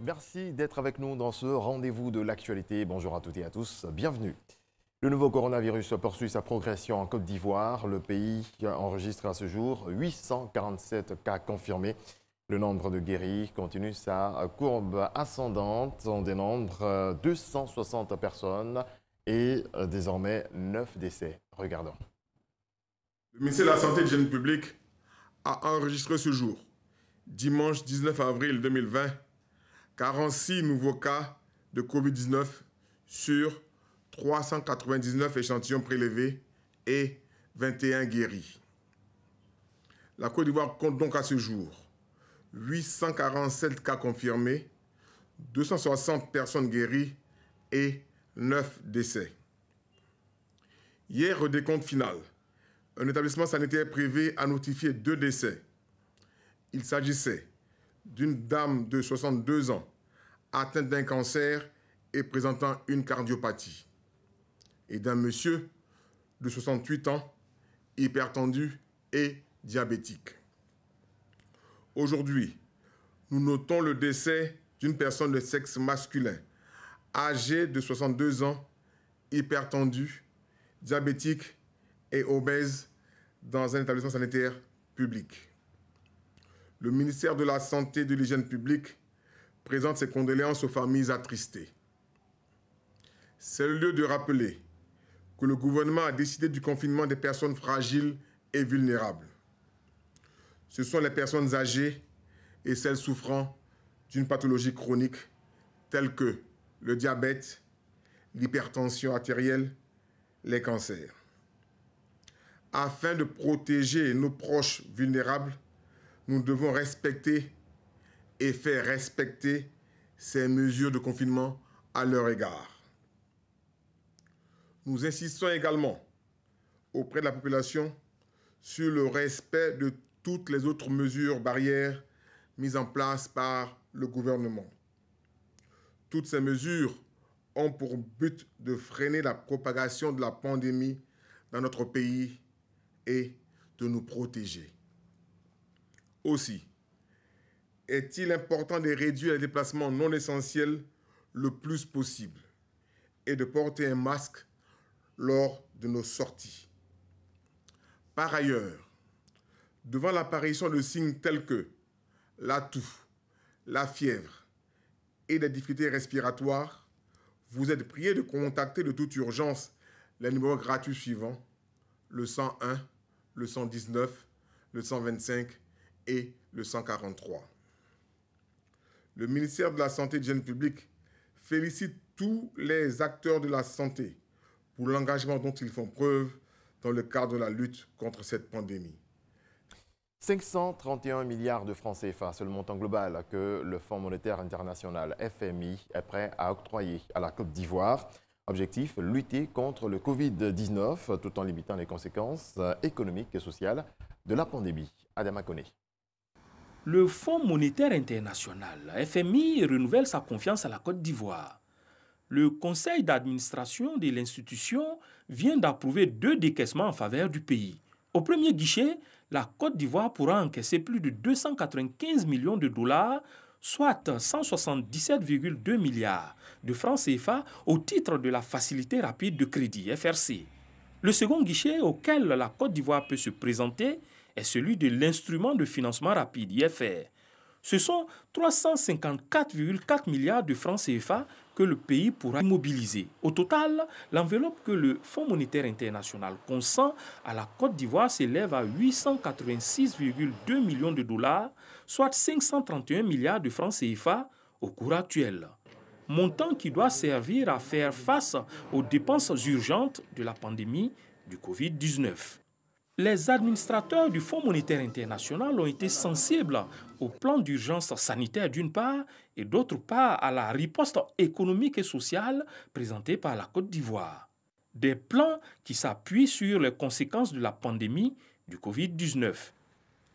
Merci d'être avec nous dans ce rendez-vous de l'actualité. Bonjour à toutes et à tous, bienvenue. Le nouveau coronavirus poursuit sa progression en Côte d'Ivoire. Le pays enregistre à ce jour 847 cas confirmés. Le nombre de guéris continue sa courbe ascendante. On dénombre 260 personnes et désormais 9 décès. Regardons. Le ministère de la Santé et de l'Hygiène publique a enregistré ce jour, dimanche 19 avril 2020, 46 nouveaux cas de Covid-19 sur 399 échantillons prélevés et 21 guéris. La Côte d'Ivoire compte donc à ce jour 847 cas confirmés, 260 personnes guéries et 9 décès. Hier, au décompte final, un établissement sanitaire privé a notifié 2 décès. Il s'agissait d'une dame de 62 ans atteinte d'un cancer et présentant une cardiopathie, et d'un monsieur de 68 ans hypertendu et diabétique. Aujourd'hui, nous notons le décès d'une personne de sexe masculin, âgée de 62 ans, hypertendue, diabétique et obèse dans un établissement sanitaire public. Le ministère de la Santé et de l'Hygiène publique présente ses condoléances aux familles attristées. C'est le lieu de rappeler que le gouvernement a décidé du confinement des personnes fragiles et vulnérables. Ce sont les personnes âgées et celles souffrant d'une pathologie chronique telle que le diabète, l'hypertension artérielle, les cancers. Afin de protéger nos proches vulnérables, nous devons respecter et faire respecter ces mesures de confinement à leur égard. Nous insistons également auprès de la population sur le respect de toutes les autres mesures barrières mises en place par le gouvernement. Toutes ces mesures ont pour but de freiner la propagation de la pandémie dans notre pays et de nous protéger. Aussi, est-il important de réduire les déplacements non essentiels le plus possible et de porter un masque lors de nos sorties. Par ailleurs, devant l'apparition de signes tels que la toux, la fièvre et des difficultés respiratoires, vous êtes priés de contacter de toute urgence les numéros gratuits suivants, le 101, le 119, le 125 et le 143. Le ministère de la Santé et de l'Hygiène publique félicite tous les acteurs de la santé pour l'engagement dont ils font preuve dans le cadre de la lutte contre cette pandémie. 531 milliards de francs CFA, c'est le montant global que le Fonds monétaire international FMI est prêt à octroyer à la Côte d'Ivoire. Objectif, lutter contre le Covid-19 tout en limitant les conséquences économiques et sociales de la pandémie. Adama Koné. Le Fonds monétaire international, FMI, renouvelle sa confiance à la Côte d'Ivoire. Le conseil d'administration de l'institution vient d'approuver 2 décaissements en faveur du pays. Au premier guichet, la Côte d'Ivoire pourra encaisser plus de 295 millions de dollars, soit 177,2 milliards de francs CFA au titre de la facilité rapide de crédit, FRC. Le second guichet auquel la Côte d'Ivoire peut se présenter est celui de l'instrument de financement rapide, IFR. Ce sont 354,4 milliards de francs CFA que le pays pourra mobiliser. Au total, l'enveloppe que le Fonds monétaire international consent à la Côte d'Ivoire s'élève à 886,2 millions de dollars, soit 531 milliards de francs CFA au cours actuel. Montant qui doit servir à faire face aux dépenses urgentes de la pandémie du Covid-19. Les administrateurs du Fonds monétaire international ont été sensibles au plan d'urgence sanitaire d'une part et d'autre part à la riposte économique et sociale présentée par la Côte d'Ivoire. Des plans qui s'appuient sur les conséquences de la pandémie du Covid-19.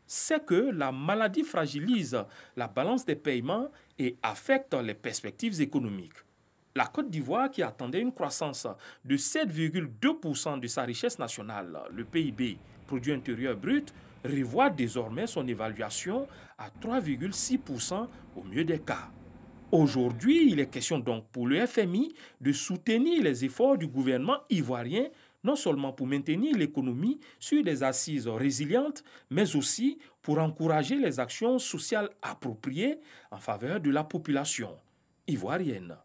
C'est que la maladie fragilise la balance des paiements et affecte les perspectives économiques. La Côte d'Ivoire, qui attendait une croissance de 7,2% de sa richesse nationale, le PIB, produit intérieur brut, revoit désormais son évaluation à 3,6% au mieux des cas. Aujourd'hui, il est question donc pour le FMI de soutenir les efforts du gouvernement ivoirien, non seulement pour maintenir l'économie sur des assises résilientes, mais aussi pour encourager les actions sociales appropriées en faveur de la population ivoirienne.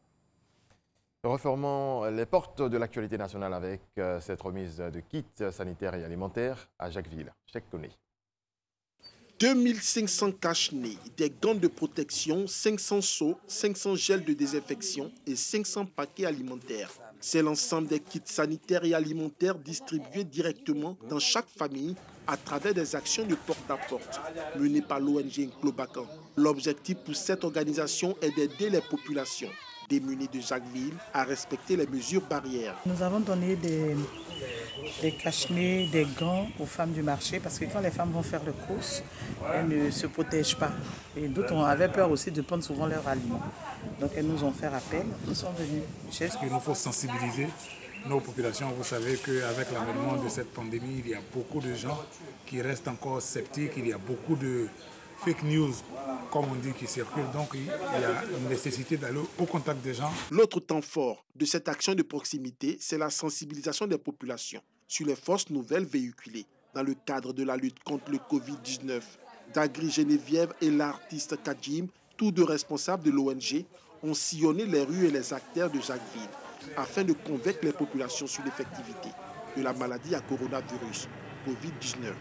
Refermons les portes de l'actualité nationale avec cette remise de kits sanitaires et alimentaires à Jacquesville. Cheikh Koné. 2500 cache-nez, des gants de protection, 500 seaux, 500 gels de désinfection et 500 paquets alimentaires. C'est l'ensemble des kits sanitaires et alimentaires distribués directement dans chaque famille à travers des actions de porte-à-porte menées par l'ONG Nklobakan. L'objectif pour cette organisation est d'aider les populations démunies de Jacquesville à respecter les mesures barrières. Nous avons donné des cache-nez, des gants aux femmes du marché parce que quand les femmes vont faire le courses, elles ne se protègent pas. Et d'autres avaient peur aussi de prendre souvent leurs aliments. Donc elles nous ont fait appel, nous sommes venus. Parce qu'il nous faut sensibiliser nos populations. Vous savez qu'avec l'avènement de cette pandémie, il y a beaucoup de gens qui restent encore sceptiques, il y a beaucoup de fake news, comme on dit, qui circulent. Donc il y a une nécessité d'aller au contact des gens. L'autre temps fort de cette action de proximité, c'est la sensibilisation des populations sur les fausses nouvelles véhiculées dans le cadre de la lutte contre le Covid-19. Dagri Geneviève et l'artiste Kajim, tous deux responsables de l'ONG, ont sillonné les rues et les artères de Jacquesville afin de convaincre les populations sur l'effectivité de la maladie à coronavirus, Covid-19.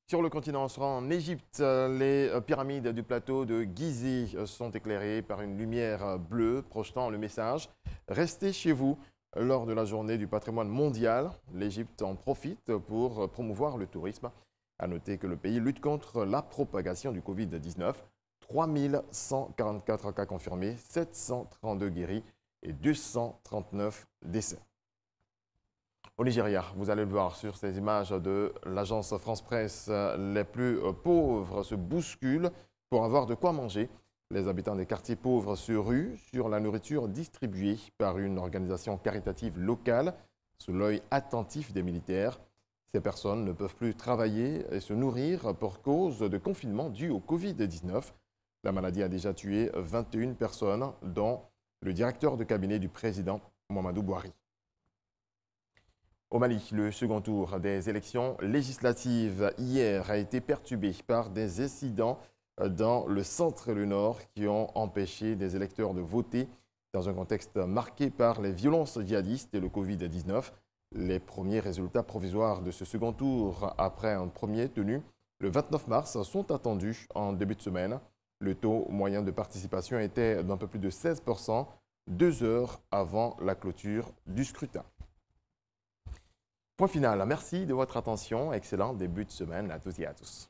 Sur le continent, on sera en Égypte. Les pyramides du plateau de Gizeh sont éclairées par une lumière bleue projetant le message « Restez chez vous ». Lors de la journée du patrimoine mondial, l'Égypte en profite pour promouvoir le tourisme. À noter que le pays lutte contre la propagation du Covid-19. 3144 cas confirmés, 732 guéris et 239 décès. Au Nigeria, vous allez le voir sur ces images de l'agence France Presse, les plus pauvres se bousculent pour avoir de quoi manger. Les habitants des quartiers pauvres se ruent sur la nourriture distribuée par une organisation caritative locale sous l'œil attentif des militaires. Ces personnes ne peuvent plus travailler et se nourrir pour cause de confinement dû au Covid-19. La maladie a déjà tué 21 personnes, dont le directeur de cabinet du président Mamadou Bouhari. Au Mali, le second tour des élections législatives hier a été perturbé par des incidents dans le centre et le nord qui ont empêché des électeurs de voter dans un contexte marqué par les violences djihadistes et le Covid-19. Les premiers résultats provisoires de ce second tour après un premier tenu le 29 mars sont attendus en début de semaine. Le taux moyen de participation était d'un peu plus de 16%, 2 heures avant la clôture du scrutin. Point final. Merci de votre attention. Excellent début de semaine à toutes et à tous.